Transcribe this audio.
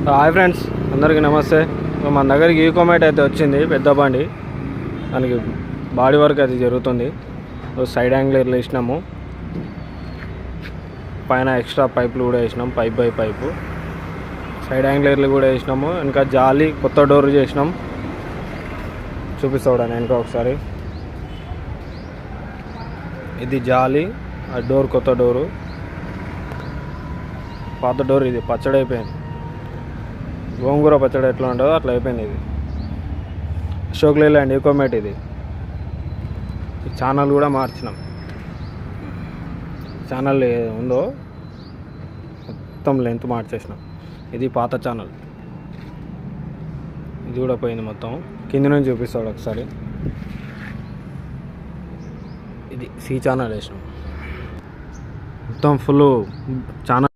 Hi friends, అందరికీ నమస్తే. మన దగ్గరికి ఈకోమేట్ అయితే వచ్చింది, పెద్ద బండి. దానికి బాడీ వర్క్ అయితే జరుగుతుంది. సైడ్ యాంగిల్ వేసినాము, పైన ఎక్స్ట్రా పైపులు కూడా వేసినాం, pipe by pipe. Side angle కూడా వేసినాము. ఇంకా జాలి కొత్త డోర్ చేసినాం, చూపిస్తాడు వెనక ఒకసారి. ఇది జాలి, ఆ డోర్ కొత్త డోరు. పాత డోర్ ఇది పచ్చడి అయిపోయింది. గోంగూర పచ్చడి ఎట్లా ఉంటుందో అట్లా అయిపోయింది. ఇది అశోక్ లేలాండ్ ఈకోమేట్. ఇది ఛానల్ కూడా మార్చినాం. ఛానల్ ఉందో మొత్తం లెంత్ మార్చేసినాం. ఇది పాత ఛానల్, ఇది కూడా పోయింది మొత్తం. కింది నుంచి చూపిస్తాడు ఒకసారి. ఇది సి ఛానల్ వేసినాం, మొత్తం ఫుల్ ఛానల్.